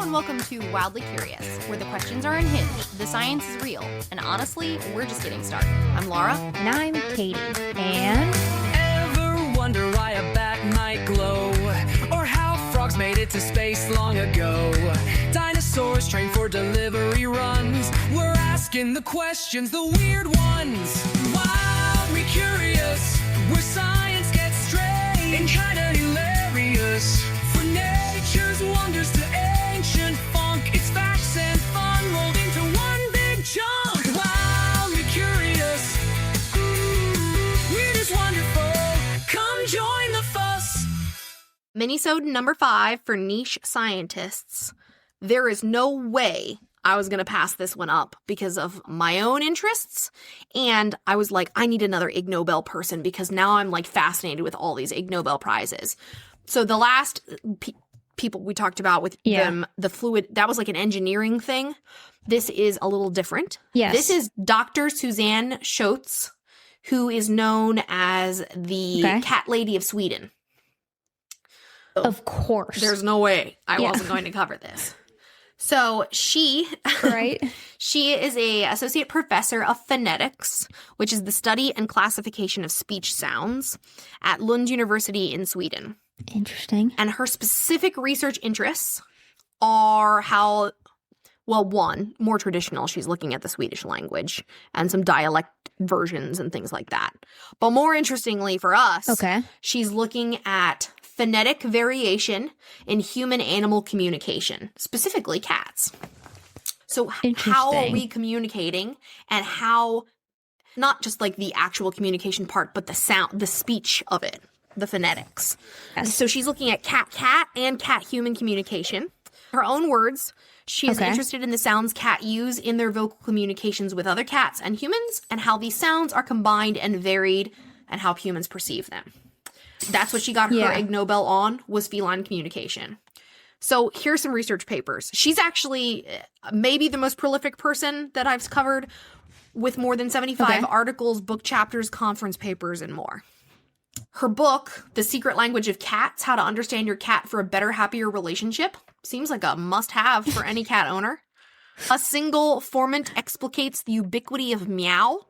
and welcome to Wildly Curious, where the questions are unhinged, the science is real, and honestly, we're just getting started. I'm Laura. And I'm Katy. And... Ever wonder why a bat might glow? Or how frogs made it to space long ago? Dinosaurs trained for delivery runs. We're asking the questions, the weird ones. Wildly curious, where science gets strange and kinda hilarious. For nature's wonders to ancient funk, it's facts and fun rolled into one big chunk. Wildly curious, we're just wonderful. Come join the fuss. Minisode number 5 for niche scientists. There is no way I was going to pass this one up because of my own interests. And I was like, I need another Ig Nobel person because now I'm like fascinated with all these Ig Nobel prizes. So the last people we talked about with them, the fluid, that was like an engineering thing. This is a little different. Yes. This is Dr. Susanne Schötz, who is known as the cat lady of Sweden. Of course. There's no way I wasn't going to cover this. So she is a associate professor of phonetics, which is the study and classification of speech sounds at Lund University in Sweden. Interesting. And her specific research interests are how, well, one, more traditional. She's looking at the Swedish language and some dialect versions and things like that. But more interestingly for us, she's looking at phonetic variation in human-animal communication, specifically cats. So how are we communicating and how, not just like the actual communication part, but the sound, the speech of it, the phonetics. Yes. So she's looking at cat-cat and cat-human communication. Her own words, she is interested in the sounds cat use in their vocal communications with other cats and humans and how these sounds are combined and varied and how humans perceive them. That's what she got her Ig Nobel on, was feline communication. So here's some research papers. She's actually maybe the most prolific person that I've covered, with more than 75 articles, book chapters, conference papers, and more. Her book, The Secret Language of Cats, How to Understand Your Cat for a Better, Happier Relationship, seems like a must-have for any cat owner. A Single Formant Explicates the Ubiquity of Meow.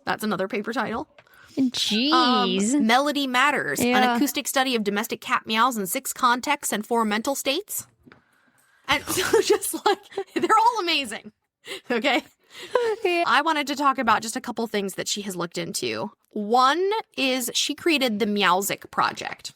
That's another paper title. Jeez. Melody Matters, an acoustic study of domestic cat meows in 6 contexts and 4 mental states. And so just like, they're all amazing. Okay? I wanted to talk about just a couple things that she has looked into. One is she created the Meowsic Project.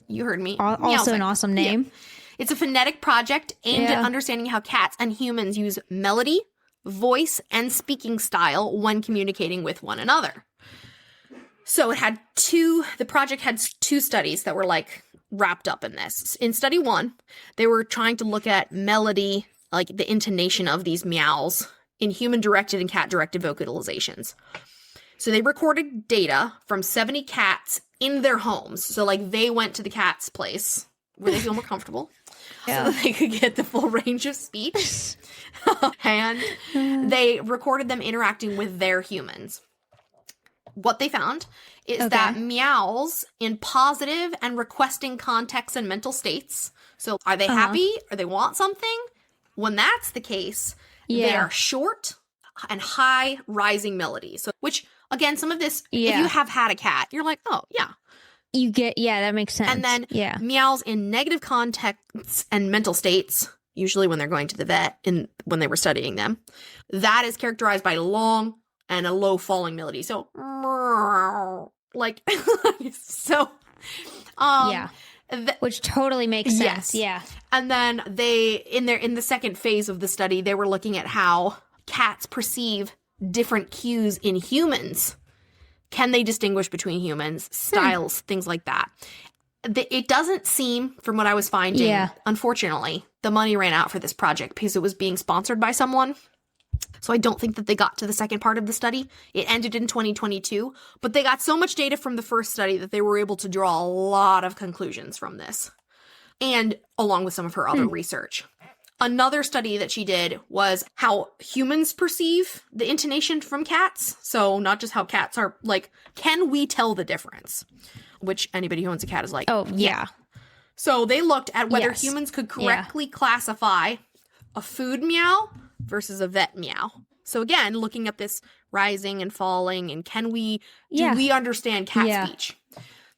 You heard me. Also an awesome name. Yeah. It's a phonetic project aimed at understanding how cats and humans use melody, voice, and speaking style when communicating with one another. So it had the project had 2 studies that were like wrapped up in this. In study 1, they were trying to look at melody, like the intonation of these meows in human-directed and cat-directed vocalizations. So they recorded data from 70 cats in their homes. So like they went to the cat's place where they feel more comfortable so that they could get the full range of speech. And they recorded them interacting with their humans. What they found is that meows in positive and requesting contexts and mental states. So are they happy or they want something? When that's the case, they are short and high rising melodies. So, which, again, some of this, if you have had a cat, you're like, oh, yeah. You get, that makes sense. And then meows in negative contexts and mental states, usually when they're going to the vet when they were studying them, that is characterized by long and a low falling melody. So, like, so, which totally makes sense. Yeah. And then in the second phase of the study, they were looking at how cats perceive different cues in humans. Can they distinguish between humans, styles, things like that? It doesn't seem, from what I was finding, unfortunately, the money ran out for this project because it was being sponsored by someone. So I don't think that they got to the second part of the study. It ended in 2022, but they got so much data from the first study that they were able to draw a lot of conclusions from this, and along with some of her other research. Another study that she did was how humans perceive the intonation from cats. So not just how cats are, like, can we tell the difference? Which anybody who owns a cat is like, oh, yeah. So they looked at whether Yes. humans could correctly classify a food meow versus a vet meow. So again, looking at this rising and falling, and do we understand cat speech?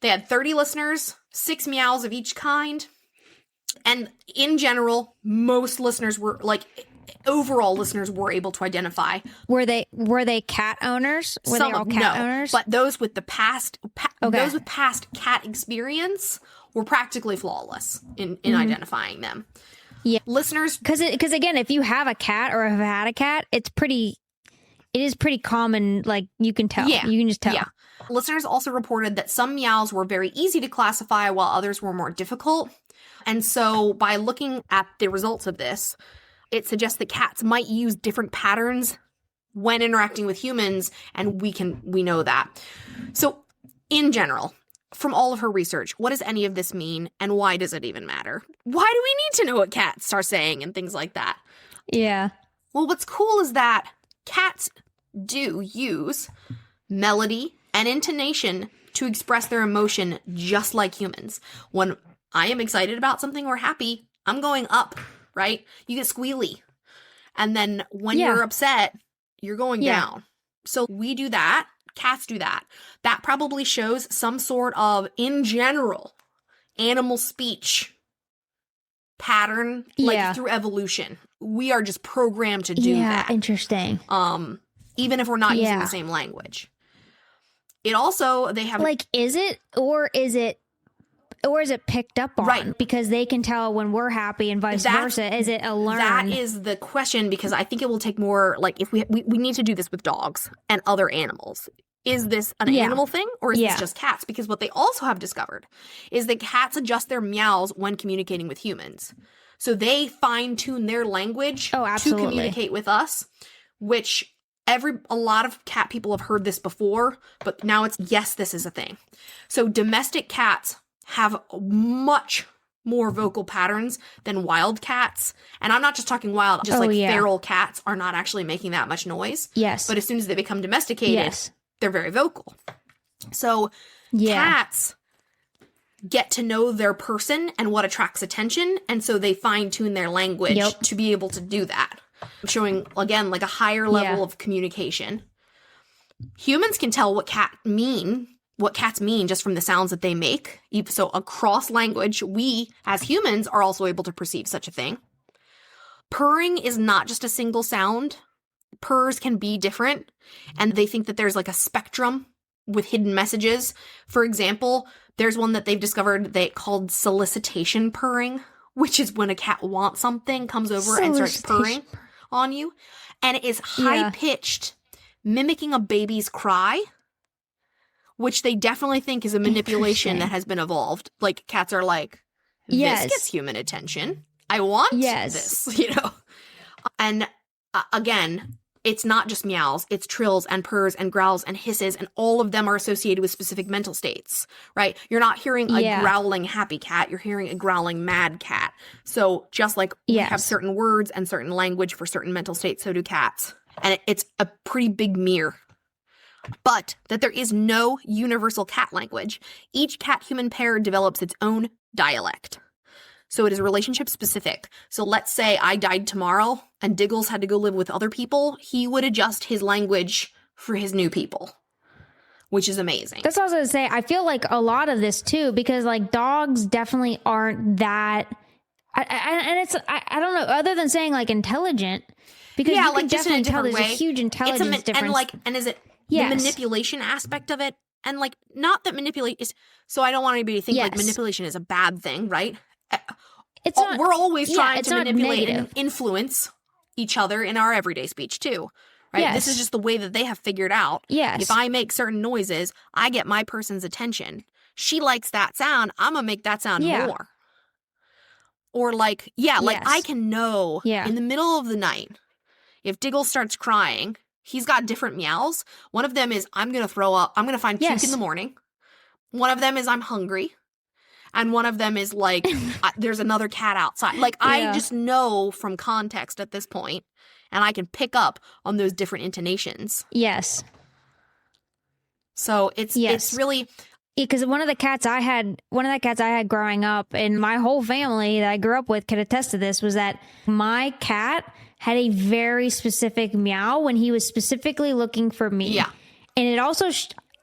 They had 30 listeners, 6 meows of each kind. And in general, most listeners were overall listeners were able to identify. Were they cat owners? Were they all cat owners? But those with the past cat experience were practically flawless in identifying them. Yeah, listeners, because again, if you have a cat or have had a cat, it is pretty common. Like you can tell. Yeah, you can just tell. Yeah. Listeners also reported that some meows were very easy to classify while others were more difficult. And so by looking at the results of this, it suggests that cats might use different patterns when interacting with humans, and we know that. So in general, from all of her research, what does any of this mean, and why does it even matter? Why do we need to know what cats are saying and things like that? Yeah. Well, what's cool is that cats do use melody and intonation to express their emotion just like humans. When I am excited about something or happy, I'm going up, right? You get squealy. And then when you're upset, you're going down. So we do that. Cats do that. That probably shows some sort of, in general, animal speech pattern, through evolution. We are just programmed to do that. Yeah, interesting. Even if we're not using the same language. It also, they have... is it picked up on? Right. Because they can tell when we're happy and vice versa. Is it a learn? That is the question, because I think it will take more, if we need to do this with dogs and other animals. Is this an animal thing, or is this just cats? Because what they also have discovered is that cats adjust their meows when communicating with humans. So they fine-tune their language to communicate with us, which a lot of cat people have heard this before, but now this is a thing. So domestic cats have much more vocal patterns than wild cats. And I'm not just talking wild, just feral cats are not actually making that much noise. Yes. But as soon as they become domesticated, they're very vocal. So cats get to know their person and what attracts attention, and so they fine-tune their language to be able to do that. Showing, again, a higher level of communication. Humans can tell what cats mean just from the sounds that they make. So across language, we, as humans, are also able to perceive such a thing. Purring is not just a single sound. Purrs can be different, and they think that there's a spectrum with hidden messages. For example, there's one that they've discovered called solicitation purring, which is when a cat wants something, comes over and starts purring on you. And it is high-pitched, mimicking a baby's cry, which they definitely think is a manipulation that has been evolved. Cats are this gets human attention. I want this, And again, it's not just meows, it's trills and purrs and growls and hisses, and all of them are associated with specific mental states, right? You're not hearing a growling happy cat, you're hearing a growling mad cat. So just like we have certain words and certain language for certain mental states, so do cats. And it's a pretty big mirror. But that there is no universal cat language. Each cat-human pair develops its own dialect. So it is relationship specific. So let's say I died tomorrow and Diggles had to go live with other people. He would adjust his language for his new people, which is amazing. That's what I was going to say. I feel like a lot of this too, because dogs definitely aren't that. I don't know, other than saying intelligent, because you can definitely tell there's a huge intelligence difference. And is it the manipulation aspect of it? And not that manipulate is, so I don't want anybody to think manipulation is a bad thing, right? It's not, we're always trying to manipulate and influence each other in our everyday speech too, right? Yes. This is just the way that they have figured out. Yes. If I make certain noises, I get my person's attention. She likes that sound, I'm gonna make that sound more. Or I can know in the middle of the night, if Diggle starts crying, he's got different meows. One of them is, I'm gonna throw up, I'm gonna find puke in the morning. One of them is, I'm hungry. And one of them is there's another cat outside. I just know from context at this point, and I can pick up on those different intonations. Yes. So it's really, because one of the cats I had growing up, and my whole family that I grew up with could attest to this, was that my cat had a very specific meow when he was specifically looking for me. Yeah. And it also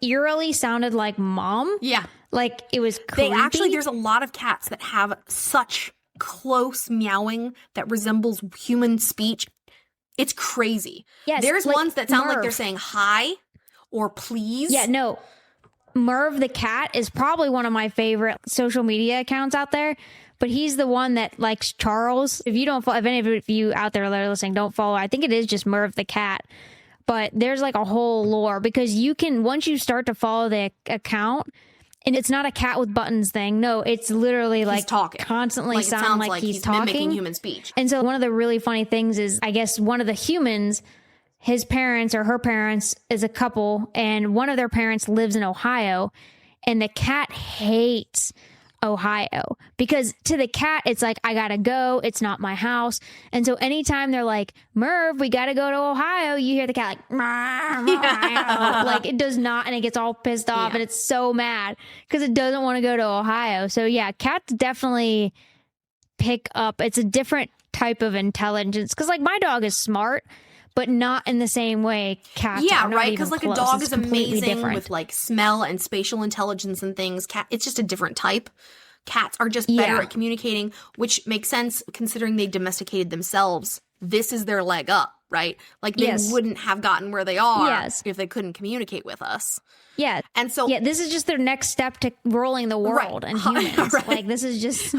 eerily sounded like mom. Yeah. Like it was creepy. There's a lot of cats that have such close meowing that resembles human speech. It's crazy. Yes, there's like ones that sound like Merv. they're saying hi or please. Yeah, no. Merv the cat is probably one of my favorite social media accounts out there, but he's the one that likes Charles. If you don't follow, if any of you out there that are listening don't follow, I think it is just Merv the cat. But there's like a whole lore, because you can, once you start to follow the account, and it's not a cat with buttons thing. No, it's literally like talking. Constantly sound like he's talking. Mimicking human speech. And so one of the really funny things is, I guess one of the humans, his parents or her parents is a couple, and one of their parents lives in Ohio, and the cat hates Ohio, because to the cat it's like, I gotta go, it's not my house. And so anytime they're like, Merv, we gotta go to Ohio, you hear the cat like like it does not, and it gets all pissed off and it's so mad because it doesn't want to go to Ohio. So yeah, cats definitely pick up, it's a different type of intelligence, because like my dog is smart, but not in the same way cats are. Right, because like close. a dog it's is amazing different. with like smell and spatial intelligence and things. It's just a different type. Cats are just better at communicating, which makes sense considering they domesticated themselves. This is their leg up, right? Like they wouldn't have gotten where they are if they couldn't communicate with us. Yeah. And so this is just their next step to ruling the world and humans. Like this is just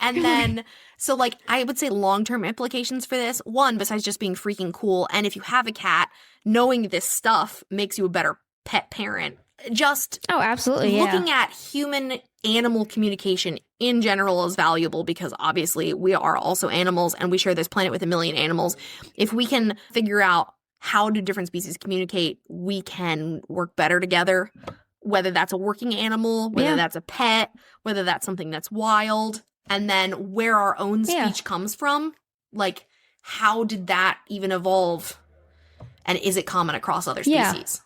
and then so like I would say long-term implications for this. One, besides just being freaking cool, and if you have a cat, knowing this stuff makes you a better pet parent. Just absolutely. Looking at human animal communication in general is valuable, because obviously we are also animals and we share this planet with a million animals. If we can figure out how do different species communicate, we can work better together, whether that's a working animal, whether that's a pet, whether that's something that's wild, and then where our own speech comes from. Like, how did that even evolve, and is it common across other species?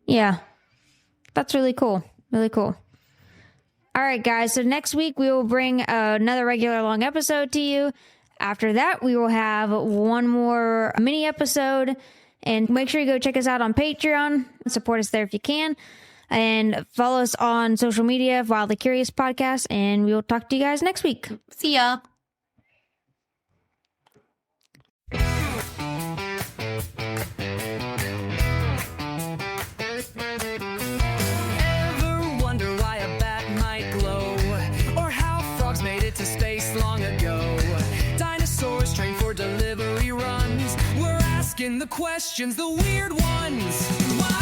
Yeah. That's really cool. Really cool. All right, guys. So next week we will bring another regular long episode to you. After that, we will have one more mini episode. And make sure you go check us out on Patreon. Support us there if you can. And follow us on social media, Wildly Curious Podcast. And we will talk to you guys next week. See ya. To space long ago, dinosaurs trained for delivery runs. We're asking the questions, the weird ones. Why